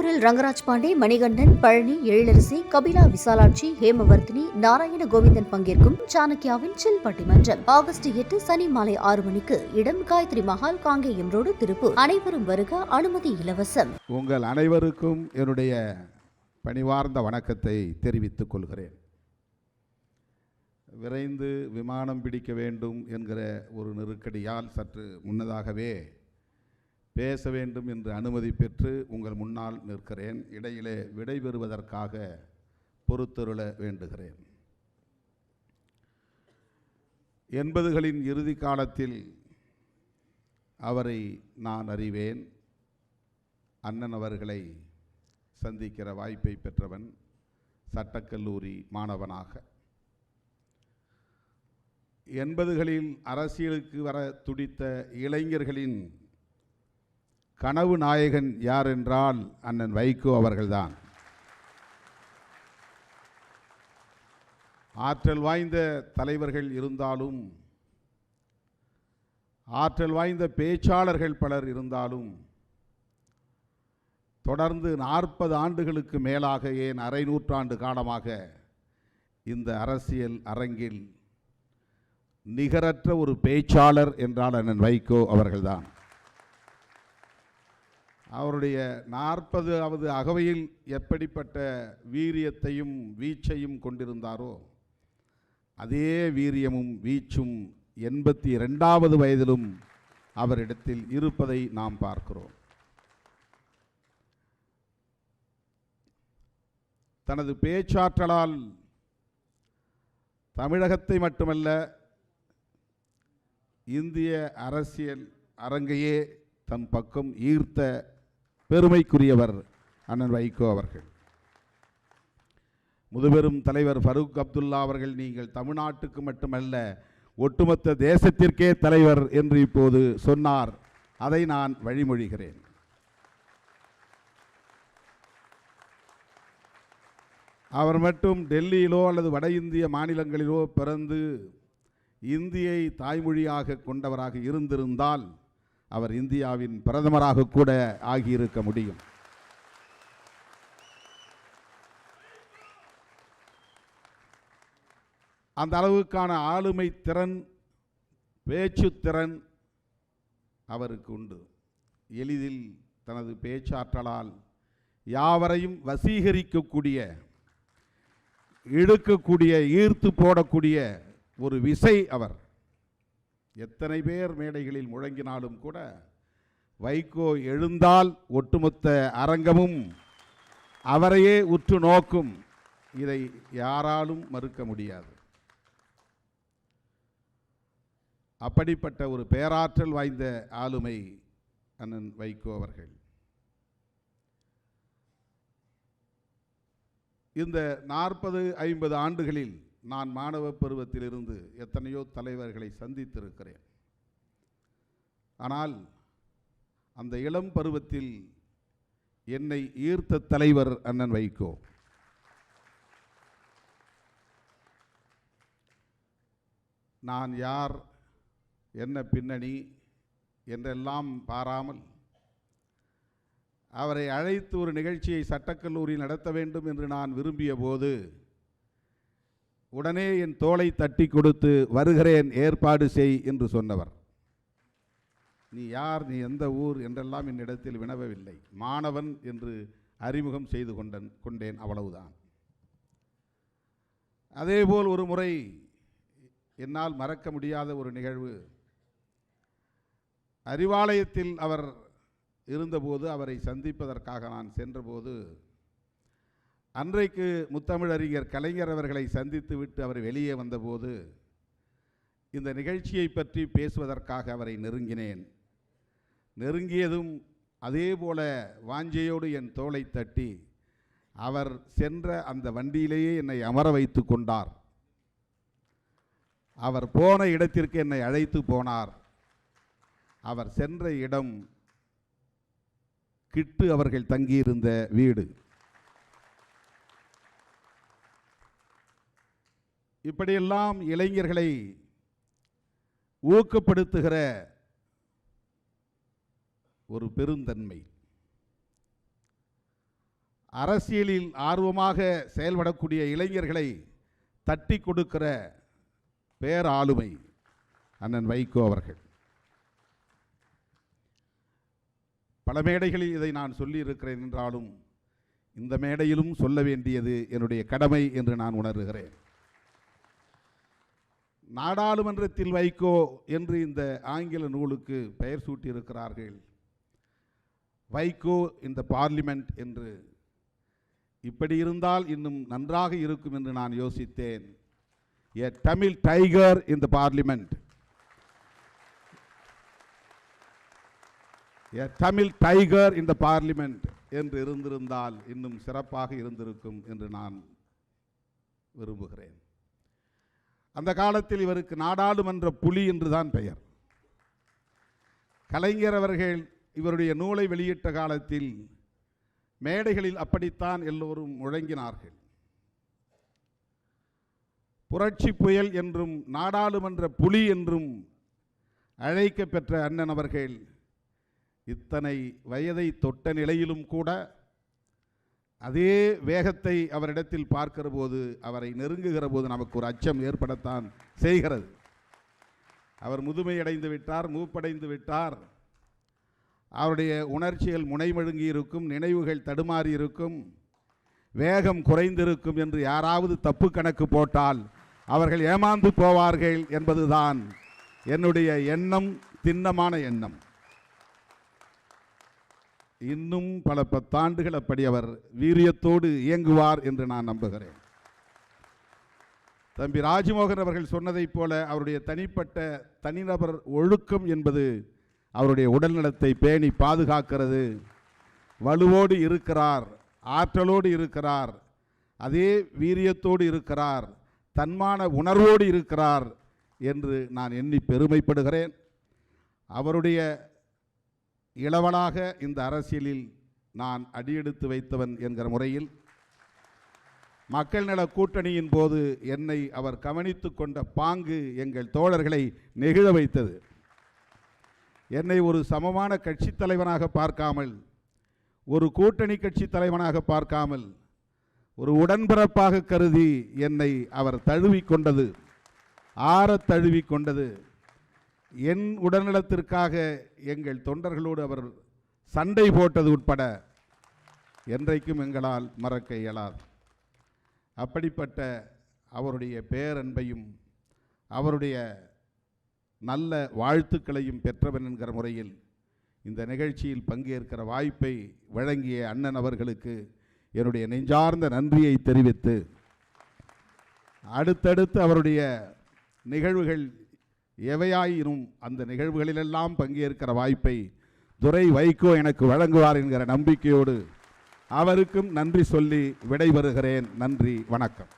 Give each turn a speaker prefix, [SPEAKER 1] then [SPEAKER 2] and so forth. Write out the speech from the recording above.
[SPEAKER 1] திருப்பூரில் ரங்கராஜ் பாண்டே, மணிகண்டன், பழனி, எழிலரசி, கபிலா விசாலாட்சி, ஹேமவர்த்தினி, நாராயண கோவிந்தன் பங்கேற்கும் சாணக்கியாவின் சில் பட்டிமன்றம் ஆகஸ்ட் 8 சனி மாலை 6 மணிக்கு. இடம் காயத்ரி மஹால், காங்கேயம் ரோடு, திருப்பூர். அனைவரும் வருக, அனுமதி இலவசம்.
[SPEAKER 2] உங்கள் அனைவருக்கும் என்னுடைய பணிவார்ந்த வணக்கத்தை தெரிவித்துக் கொள்கிறேன். விரைந்து விமானம் பிடிக்க வேண்டும் என்கிற ஒரு நெருக்கடியால் சற்று முன்னதாகவே பேச வேண்டும் என்று அனுமதி பெற்று உங்கள் முன்னால் நிற்கிறேன். இடையிலே விடைபெறுவதற்காக பொறுத்தருள வேண்டுகிறேன். 80களின் இறுதி காலத்தில் அவரை நான் அறிவேன். அண்ணன் அவர்களை சந்திக்கிற வாய்ப்பை பெற்றவன், சட்டக்கல்லூரி மாணவனாக. 80களில் அரசியலுக்கு வர துடித்த இளைஞர்களின் கனவு நாயகன் யார் என்றால் அண்ணன் வைகோ அவர்கள்தான். ஆற்றல் வாய்ந்த தலைவர்கள் இருந்தாலும், ஆற்றல் வாய்ந்த பேச்சாளர்கள் பலர் இருந்தாலும், தொடர்ந்து 40 ஆண்டுகளுக்கு மேலாக, ஏன் அரை நூற்றாண்டு காலமாக இந்த அரசியல் அரங்கில் நிகரற்ற ஒரு பேச்சாளர் என்றால் அண்ணன் வைகோ அவர்கள்தான். அவருடைய 40வது அகவையில் எப்படிப்பட்ட வீரியத்தையும் வீச்சையும் கொண்டிருந்தாரோ, அதே வீரியமும் வீச்சும் 82வது வயதிலும் அவரிடத்தில் இருப்பதை நாம் பார்க்கிறோம். தனது பேச்சாற்றலால் தமிழகத்தை மட்டுமல்ல, இந்திய அரசியல் அரங்கையே தன் பக்கம் ஈர்த்த பெருமைக்குரியவர் அண்ணன் வைகோ அவர்கள். முதுபெரும் தலைவர் ஃபரூக் அப்துல்லா அவர்கள், நீங்கள் தமிழ்நாட்டுக்கு மட்டுமல்ல ஒட்டுமொத்த தேசத்திற்கே தலைவர் என்று இப்போது சொன்னார். அதை நான் வழிமொழிகிறேன். அவர் மட்டும் டெல்லியிலோ அல்லது வட இந்திய மாநிலங்களிலோ பிறந்து இந்தியை தாய்மொழியாக கொண்டவராக இருந்திருந்தால் அவர் இந்தியாவின் பிரதமராக கூட ஆகியிருக்க முடியும். அந்த அளவுக்கான ஆளுமை திறன், பேச்சு திறன் அவருக்கு உண்டு. எளிதில் தனது பேச்சாற்றலால் யாவரையும் வசீகரிக்கக்கூடிய, இழுக்கக்கூடிய, ஈர்த்து போடக்கூடிய ஒரு விசை அவர். எத்தனை பேர் மேடைகளில் முழங்கினாலும் கூட வைகோ எழுந்தால் ஒட்டுமொத்த அரங்கமும் அவரையே உற்று நோக்கும். இதை யாராலும் மறுக்க முடியாது. அப்படிப்பட்ட ஒரு பேராற்றல் வாய்ந்த ஆளுமை அண்ணன் வைகோ அவர்கள். இந்த 40-50 ஆண்டுகளில் நான் மாணவ பருவத்திலிருந்து எத்தனையோ தலைவர்களை சந்தித்திருக்கிறேன். ஆனால் அந்த இளம் பருவத்தில் என்னை ஈர்த்த தலைவர் அண்ணன் வைகோ. நான் யார், என்ன பின்னணி என்றெல்லாம் பாராமல் அவரை அழைத்து ஒரு நிகழ்ச்சியை சட்டக்கல்லூரியில் நடத்த வேண்டும் என்று நான் விரும்பிய போது உடனே என் தோளை தட்டி கொடுத்து, வருகிறேன், ஏற்பாடு செய் என்று சொன்னவர். நீ யார், நீ எந்த ஊர் என்றெல்லாம் என்னிடத்தில் வினவவில்லை. மாணவன் என்று அறிமுகம் செய்து கொண்டேன், அவ்வளவுதான். அதேபோல் ஒரு முறை என்னால் மறக்க முடியாத ஒரு நிகழ்வு. அறிவாலயத்தில் அவர் இருந்தபோது, அவரை சந்திப்பதற்காக நான் சென்றபோது, அன்றைக்கு முத்தமிழறிஞர் கலைஞர் அவர்களை சந்தித்து விட்டு அவர் வெளியே வந்தபோது இந்த நிகழ்ச்சியை பற்றி பேசுவதற்காக அவரை நெருங்கினேன். நெருங்கியதும் அதே போல வாஞ்சையோடு என் தோளை தட்டி அவர் சென்ற அந்த வண்டியிலேயே என்னை அமர வைத்து கொண்டார். அவர் போன இடத்திற்கு என்னை அழைத்து போனார். அவர் சென்ற இடம் கிட்டு அவர்கள் தங்கியிருந்த வீடு. இப்படியெல்லாம் இளைஞர்களை ஊக்கப்படுத்துகிற ஒரு பெருந்தன்மை. அரசியலில் ஆர்வமாக செயல்படக்கூடிய இளைஞர்களை தட்டி கொடுக்கிற பேராளுமை அண்ணன் வைகோ அவர்கள். பல மேடைகளில் இதை நான் சொல்லியிருக்கிறேன் என்றாலும் இந்த மேடையிலும் சொல்ல வேண்டியது என்னுடைய கடமை என்று நான் உணர்கிறேன். நாடாளுமன்றத்தில் வைகோ என்று இந்த ஆங்கில நூலுக்கு பெயர் சூட்டியிருக்கிறார்கள். வைகோ இந்த பார்லிமெண்ட் என்று. இப்படி இருந்தால் இன்னும் நன்றாக இருக்கும் என்று நான் யோசித்தேன். A Tamil tiger in the parliament. A Tamil tiger in the parliament என்று இருந்திருந்தால் இன்னும் சிறப்பாக இருந்திருக்கும் என்று நான் விரும்புகிறேன். அந்த காலத்தில் இவருக்கு நாடாளுமன்ற புலி என்றுதான் பெயர். கலைஞர் அவர்கள் இவருடைய நூலை வெளியிட்ட காலத்தில் மேடைகளில் அப்படித்தான் எல்லோரும் முழங்கினார்கள். புரட்சி புயல் என்றும் நாடாளுமன்ற புலி என்றும் அழைக்க பெற்ற அண்ணன் அவர்கள் இத்தனை வயதை தொட்ட நிலையிலும் கூட அதே வேகத்தை அவரிடத்தில் பார்க்கிற போது, அவரை நெருங்குகிற போது நமக்கு ஒரு அச்சம் ஏற்படத்தான் செய்கிறது. அவர் முதுமையடைந்து விட்டார், மூப்படைந்து விட்டார். அவருடைய உணர்ச்சிகள் முனைமழுங்கி இருக்கும், நினைவுகள் தடுமாறி இருக்கும், வேகம் குறைந்திருக்கும் என்று யாராவது தப்பு கணக்கு போட்டால் அவர்கள் ஏமாந்து போவார்கள் என்பதுதான் என்னுடைய எண்ணம், திண்ணமான எண்ணம். இன்னும் பல பத்தாண்டுகள் அப்படி அவர் வீரியத்தோடு இயங்குவார் என்று நான் நம்புகிறேன். தம்பி ராஜ்மோகன் அவர்கள் சொன்னதைப் போல அவருடைய தனிப்பட்ட தனிநபர் ஒழுக்கம் என்பது அவருடைய உடல்நலத்தை பேணி பாதுகாக்கிறது. வலுவோடு இருக்கிறார், ஆற்றலோடு இருக்கிறார், அதே வீரியத்தோடு இருக்கிறார், தன்மான உணர்வோடு இருக்கிறார் என்று நான் எண்ணி பெருமைப்படுகிறேன். அவருடைய இளவலாக இந்த அரசியலில் நான் அடியெடுத்து வைத்தவன் என்கிற முறையில் மக்கள் நல கூட்டணியின் போது என்னை அவர் கவனித்து கொண்ட பாங்கு எங்கள் தோழர்களை நெகிழ வைத்தது. என்னை ஒரு சமமான கட்சி தலைவனாக பார்க்காமல், ஒரு கூட்டணி கட்சி தலைவனாக பார்க்காமல், ஒரு உடன்பிறப்பாக கருதி என்னை அவர் தழுவிக்கொண்டது, ஆறத் தழுவிக்கொண்டது. என் உடல்நலத்திற்காக எங்கள் தொண்டர்களோடு அவர் சண்டை போட்டது உட்பட என்றைக்கும் எங்களால் மறக்க இயலாது. அப்படிப்பட்ட அவருடைய பேரன்பையும் அவருடைய நல்ல வாழ்த்துக்களையும் பெற்றவன் என்கிற முறையில் இந்த நிகழ்ச்சியில் பங்கேற்கிற வாய்ப்பை வழங்கிய அண்ணன் அவர்களுக்கு என்னுடைய நெஞ்சார்ந்த நன்றியை தெரிவித்து, அடுத்தடுத்து அவருடைய நிகழ்வுகள் எவையாயினும் அந்த நிகழ்வுகளிலெல்லாம் பங்கேற்கிற வாய்ப்பை துரை வைகோ எனக்கு வழங்குவார் என்கிற நம்பிக்கையோடு அவருக்கும் நன்றி சொல்லி விடைபெறுகிறேன். நன்றி, வணக்கம்.